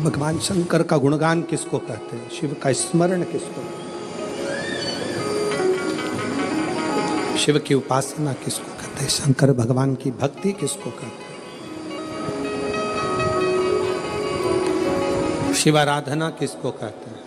भगवान शंकर का गुणगान किसको कहते हैं, शिव का स्मरण किसको, शिव की उपासना किसको कहते हैं, शंकर भगवान की भक्ति किसको कहते हैं, शिव आराधना किसको कहते हैं।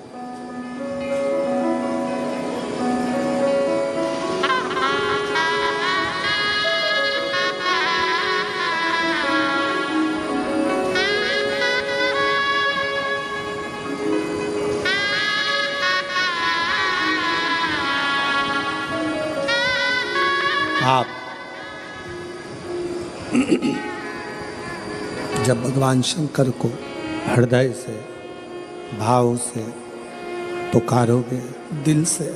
आप जब भगवान शंकर को हृदय से भाव से पुकारोगे, दिल से,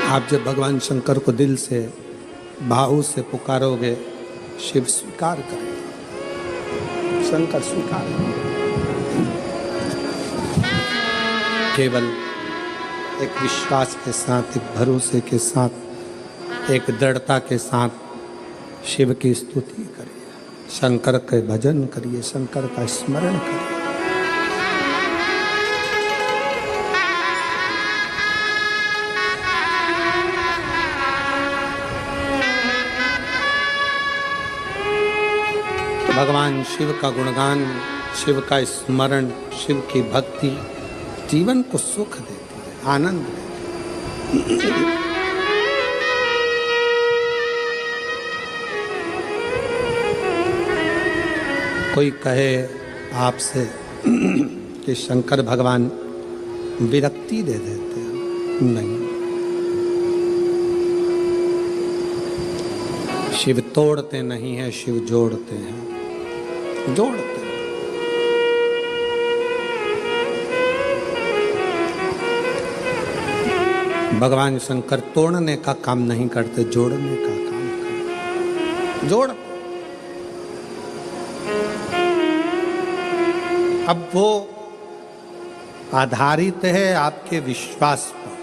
आप जब भगवान शंकर को दिल से भाव से पुकारोगे, शिव स्वीकार करेगा, शंकर स्वीकार करेगा। केवल एक विश्वास के साथ, एक भरोसे के साथ, एक दृढ़ता के साथ शिव की स्तुति करिए, शंकर के भजन करिए, शंकर का स्मरण करिए। भगवान शिव का गुणगान, शिव का स्मरण, शिव की भक्ति जीवन को सुख देती है, आनंद देती है। कोई कहे आपसे कि शंकर भगवान विरक्ति दे देते हैं, नहीं, शिव तोड़ते नहीं हैं, शिव जोड़ते हैं, जोड़ते हैं। भगवान शंकर तोड़ने का काम नहीं करते, जोड़ने का काम करते, जोड़ते। अब वो आधारित है आपके विश्वास पर,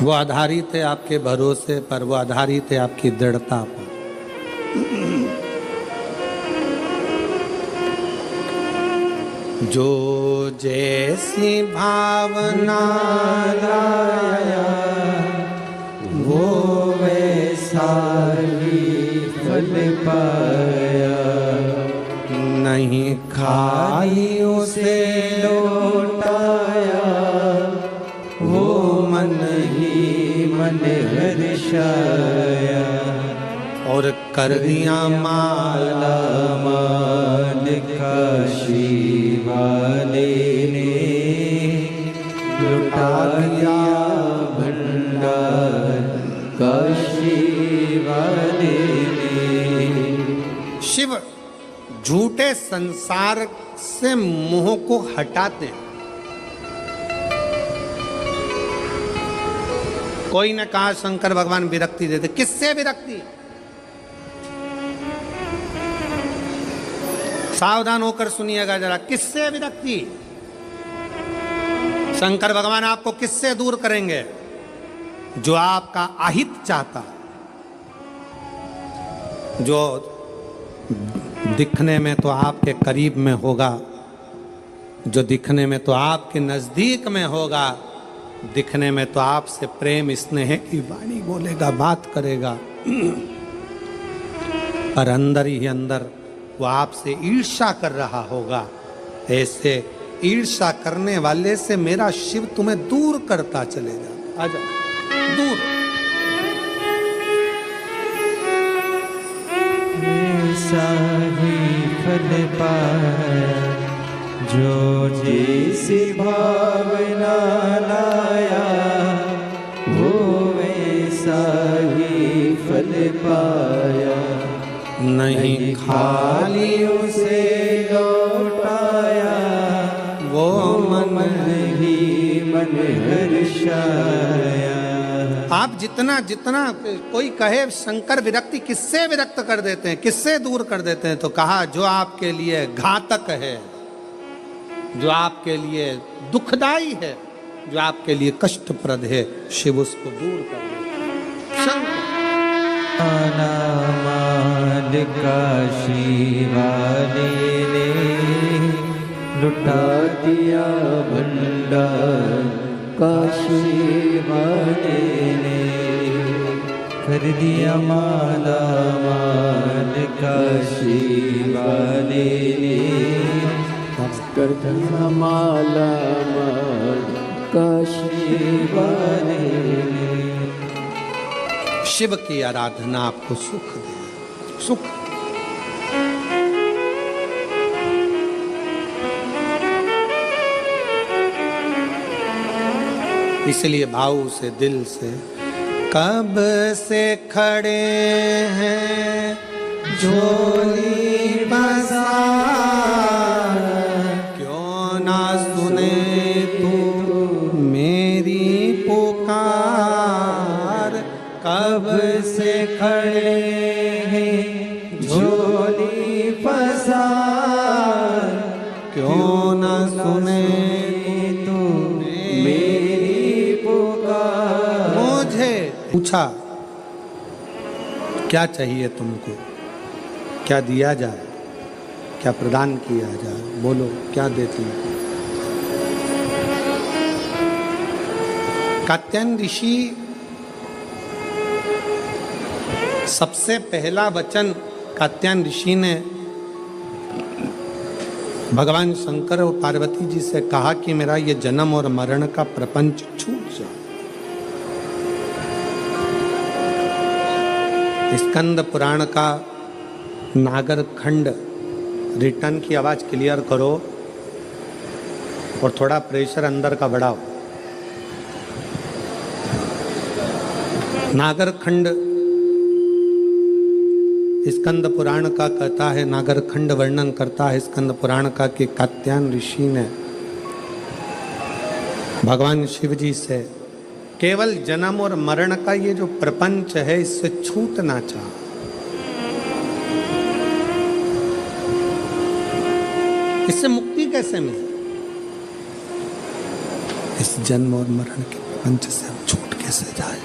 वो आधारित है आपके भरोसे पर, वो आधारित है आपकी दृढ़ता पर। जो जैसी भावना लाया वो वैसा ही फल पाया, नहीं खाई उसे लौटाया, वो मन ही मन हर्षाया, और कर दिया माला माल काशी वाले ने, लुटा दिया भंडार काशी वाले ने। शिव झूठे संसार से मोह को हटाते हैं। कोई ने कहा शंकर भगवान विरक्ति देते, किससे विरक्ति? सावधान होकर सुनिएगा जरा, किससे विरक्ति? शंकर भगवान आपको किससे दूर करेंगे? जो आपका अहित चाहता, जो दिखने में तो आपके करीब में होगा, जो दिखने में तो आपके नजदीक में होगा, दिखने में तो आपसे प्रेम स्नेह की वाणी बोलेगा, बात करेगा, पर अंदर ही अंदर वो आपसे ईर्ष्या कर रहा होगा। ऐसे ईर्ष्या करने वाले से मेरा शिव तुम्हें दूर करता चलेगा। आजा दूर। ऐसा ही फल पाया जो जैसी भावना लाया, वो वैसा ही फल पाया, नहीं खाली उसे लौटाया, वो मन ही मन हर्षाया। आप जितना जितना कोई कहे शंकर विरक्ति किससे विरक्त कर देते हैं, किससे दूर कर देते हैं, तो कहा जो आपके लिए घातक है, जो आपके लिए दुखदाई है, जो आपके लिए कष्टप्रद है, शिव उसको दूर कर देते हैं। शंकर माल काशी वाले ने लुटा दिया भंडार, काशी वाले ने कर दिया माला माल, काशी वाले ने कर दिया माला माल, काशी वाले ने। शिव की आराधना आपको सुख दे, सुख। इसलिए भाव से, दिल से, कब से खड़े हैं झोली बसा, क्यों ना सुने तू मेरी पुकार, कब से खड़े हैं झोली फंसा, क्यों न सुने तू मेरी पुकार। मुझे पूछा क्या चाहिए तुमको, क्या दिया जाए, क्या प्रदान किया जाए, बोलो क्या देती हो। कात्यायन ऋषि सबसे पहला वचन कात्यायन ऋषि ने भगवान शंकर और पार्वती जी से कहा कि मेरा ये जन्म और मरण का प्रपंच छूट जाए। स्कंद पुराण का नागर खंड रिटर्न की आवाज क्लियर करो और थोड़ा प्रेशर अंदर का बढ़ाओ। नागर खंड स्कंद पुराण का कहता है, नागर खंड वर्णन करता है स्कंद पुराण का कि कात्यायन ऋषि ने भगवान शिव जी से केवल जन्म और मरण का ये जो प्रपंच है इससे छूटना चाहा। इससे मुक्ति कैसे मिले, इस जन्म और मरण के प्रपंच से हम छूट कैसे जाए,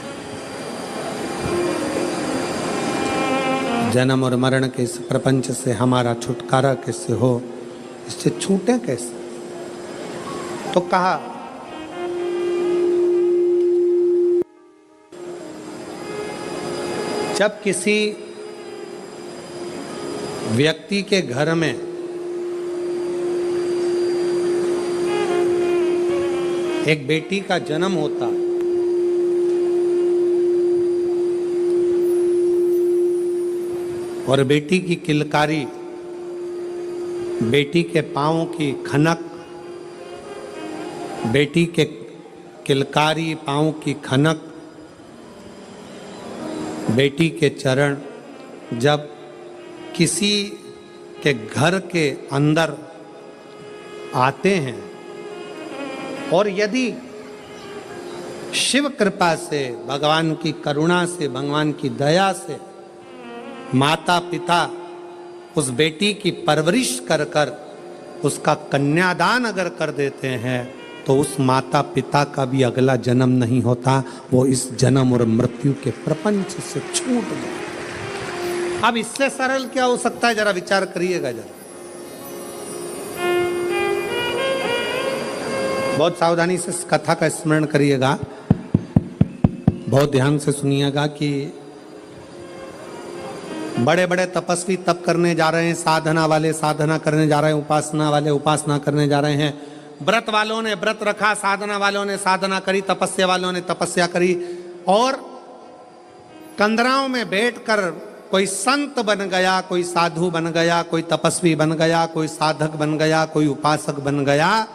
जन्म और मरण के इस प्रपंच से हमारा छुटकारा कैसे हो, इससे छूटे कैसे। तो कहा जब किसी व्यक्ति के घर में एक बेटी का जन्म होता है और बेटी की किलकारी, बेटी के पाँव की खनक, बेटी के किलकारी पाँव की खनक, बेटी के चरण जब किसी के घर के अंदर आते हैं और यदि शिव कृपा से, भगवान की करुणा से, भगवान की दया से माता पिता उस बेटी की परवरिश कर कर उसका कन्यादान अगर कर देते हैं तो उस माता पिता का भी अगला जन्म नहीं होता, वो इस जन्म और मृत्यु के प्रपंच से छूट जाए। अब इससे सरल क्या हो सकता है, जरा विचार करिएगा जरा। बहुत सावधानी से इस कथा का स्मरण करिएगा, बहुत ध्यान से सुनिएगा कि बड़े बड़े तपस्वी तप करने जा रहे हैं, साधना वाले साधना करने जा रहे हैं, उपासना वाले उपासना करने जा रहे हैं, व्रत वालों ने व्रत रखा, साधना वालों ने साधना करी, तपस्या वालों ने तपस्या करी, और कंदराओं में बैठकर कोई संत बन गया, कोई साधु बन गया, कोई तपस्वी बन गया, कोई साधक बन गया, कोई उपासक बन गया।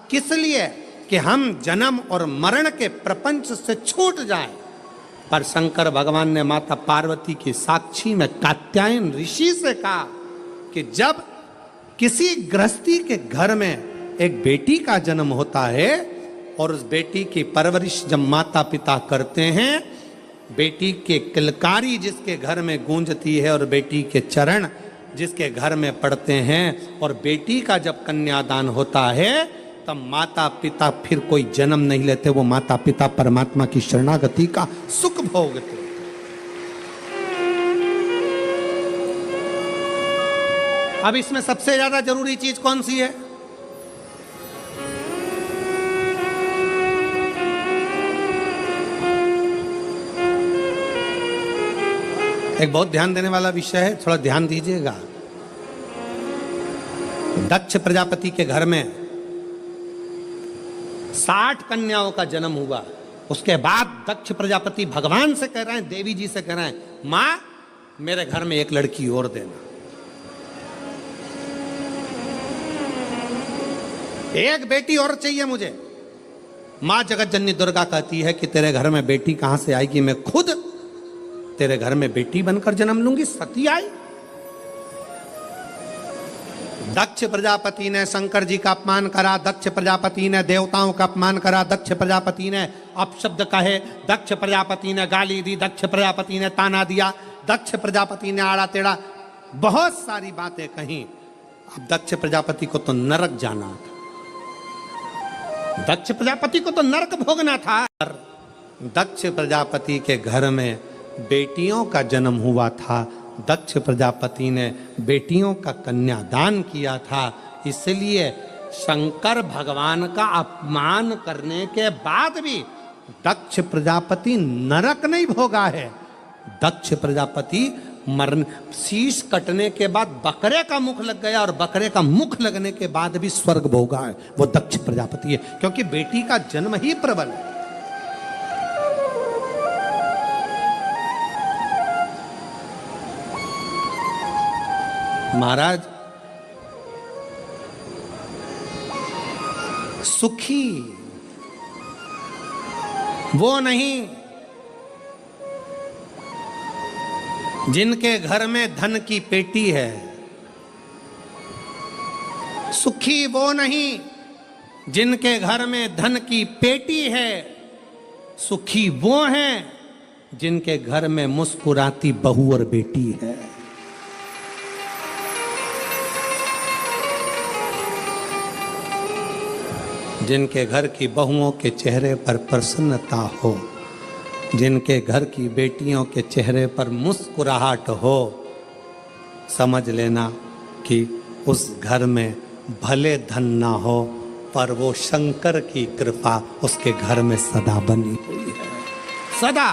किस लिए? कि हम जन्म और मरण के प्रपंच से छूट जाएं। पर शंकर भगवान ने माता पार्वती की साक्षी में कात्यायन ऋषि से कहा कि जब किसी गृहस्थी के घर में एक बेटी का जन्म होता है और उस बेटी की परवरिश जब माता पिता करते हैं बेटी के किलकारी जिसके घर में गूंजती है और बेटी के चरण जिसके घर में पड़ते हैं, और बेटी का जब कन्यादान होता है तब माता पिता फिर कोई जन्म नहीं लेते, वो माता पिता परमात्मा की शरणागति का सुख भोगते। अब इसमें सबसे ज्यादा जरूरी चीज कौन सी है? एक बहुत ध्यान देने वाला विषय है, थोड़ा ध्यान दीजिएगा। दक्ष प्रजापति के घर में 60 कन्याओं का जन्म हुआ। उसके बाद दक्ष प्रजापति भगवान से कह रहे हैं, देवी जी से कह रहे हैं, मां मेरे घर में एक लड़की और देना, एक बेटी और चाहिए मुझे। मां जगत जननी दुर्गा कहती है कि तेरे घर में बेटी कहां से आएगी, मैं खुद तेरे घर में बेटी बनकर जन्म लूंगी। सती आई। दक्ष प्रजापति ने शंकर जी का अपमान करा, दक्ष प्रजापति ने देवताओं का अपमान करा, दक्ष प्रजापति ने अपशब्द कहे, दक्ष प्रजापति ने गाली दी, दक्ष प्रजापति ने ताना दिया, दक्ष प्रजापति ने आड़ा टेढ़ा बहुत सारी बातें कही। अब दक्ष प्रजापति को तो नरक जाना था, दक्ष प्रजापति को तो नरक भोगना था। दक्ष प्रजापति के घर में बेटियों का जन्म हुआ था, दक्ष प्रजापति ने बेटियों का कन्यादान किया था, इसलिए शंकर भगवान का अपमान करने के बाद भी दक्ष प्रजापति नरक नहीं भोगा है। दक्ष प्रजापति मरण, शीश कटने के बाद बकरे का मुख लग गया और बकरे का मुख लगने के बाद भी स्वर्ग भोगा है, वो दक्ष प्रजापति है, क्योंकि बेटी का जन्म ही प्रबल है। महाराज, सुखी वो नहीं जिनके घर में धन की पेटी है, सुखी वो नहीं जिनके घर में धन की पेटी है, सुखी वो हैं जिनके घर में मुस्कुराती बहू और बेटी है। जिनके घर की बहुओं के चेहरे पर प्रसन्नता हो, जिनके घर की बेटियों के चेहरे पर मुस्कुराहट हो, समझ लेना कि उस घर में भले धन ना हो पर वो शंकर की कृपा उसके घर में सदा बनी हुई है, सदा।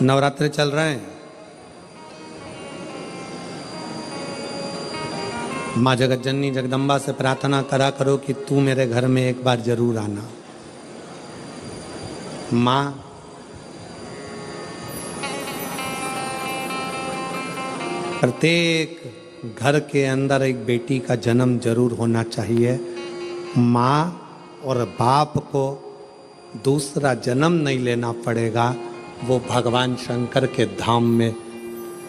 नवरात्रि चल रहे हैं, माँ जगत जननी जगदम्बा से प्रार्थना करा करो कि तू मेरे घर में एक बार जरूर आना। माँ प्रत्येक घर के अंदर एक बेटी का जन्म जरूर होना चाहिए। माँ और बाप को दूसरा जन्म नहीं लेना पड़ेगा, वो भगवान शंकर के धाम में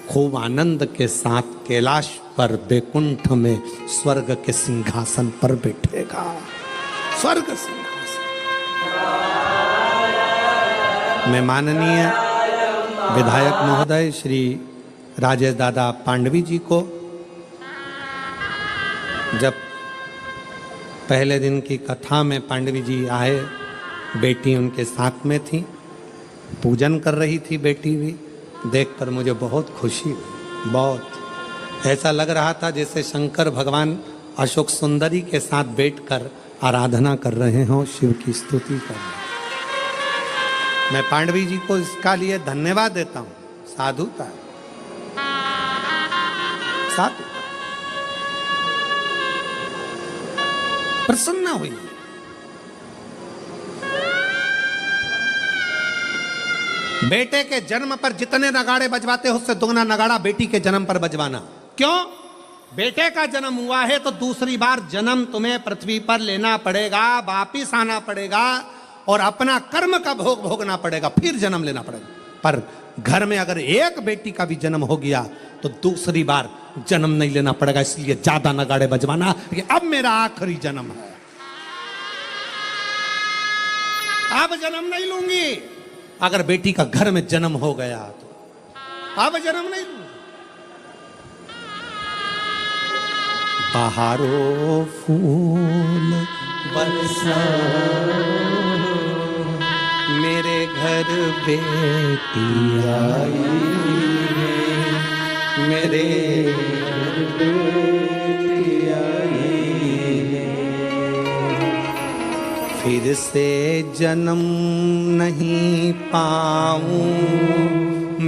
खूब आनंद के साथ कैलाश पर बैकुंठ में स्वर्ग के सिंहासन पर बैठेगा, स्वर्ग सिंहासन। मैं माननीय विधायक महोदय श्री राजेश दादा पांडवी जी को जब पहले दिन की कथा में पांडवी जी आए, बेटी उनके साथ में थी, पूजन कर रही थी बेटी भी, देखकर मुझे बहुत खुशी हुई। बहुत ऐसा लग रहा था जैसे शंकर भगवान अशोक सुंदरी के साथ बैठकर आराधना कर रहे हों, शिव की स्तुति कर रहे हैं। मैं पांडवी जी को इसका लिए धन्यवाद देता हूँ, साधुता साधु प्रसन्न हुई। बेटे के जन्म पर जितने नगाड़े बजवाते हो उससे दुगना नगाड़ा बेटी के जन्म पर बजवाना। क्यों? बेटे का जन्म हुआ है तो दूसरी बार जन्म तुम्हें पृथ्वी पर लेना पड़ेगा, वापिस आना पड़ेगा और अपना कर्म का भोग भोगना पड़ेगा, फिर जन्म लेना पड़ेगा। पर घर में अगर एक बेटी का भी जन्म हो गया तो दूसरी बार जन्म नहीं लेना पड़ेगा, इसलिए ज्यादा नगाड़े बजवाना कि अब मेरा आखिरी जन्म है, अब जन्म नहीं लूंगी। अगर बेटी का घर में जन्म हो गया तो अब जन्म नहीं लूंगी। बहारो फूल बरसा मेरे घर बेटी आई है, मेरे घर बेटी आई है। फिर से जन्म नहीं पाऊं।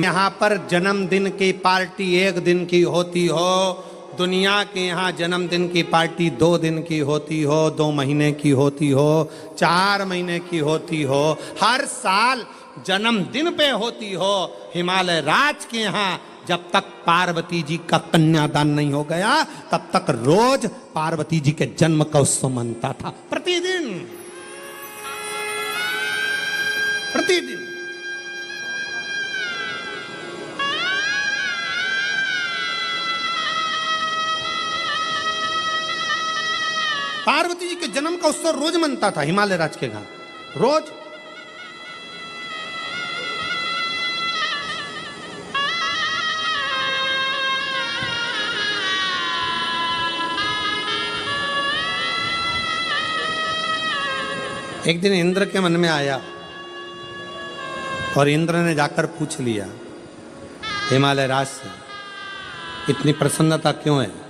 यहाँ पर जन्मदिन की पार्टी एक दिन की होती हो, दुनिया के यहाँ जन्मदिन की पार्टी 2 दिन की होती हो, 2 महीने की होती हो, 4 महीने की होती हो, हर साल जन्मदिन पे होती हो। हिमालय राज के यहाँ जब तक पार्वती जी का कन्यादान नहीं हो गया तब तक रोज पार्वती जी के जन्म का उत्सव मनता था, प्रतिदिन प्रतिदिन। पार्वती जी के जन्म का उत्सव रोज मनता था हिमालय राज के घर, रोज। एक दिन इंद्र के मन में आया और इंद्र ने जाकर पूछ लिया हिमालय राज से, इतनी प्रसन्नता क्यों है?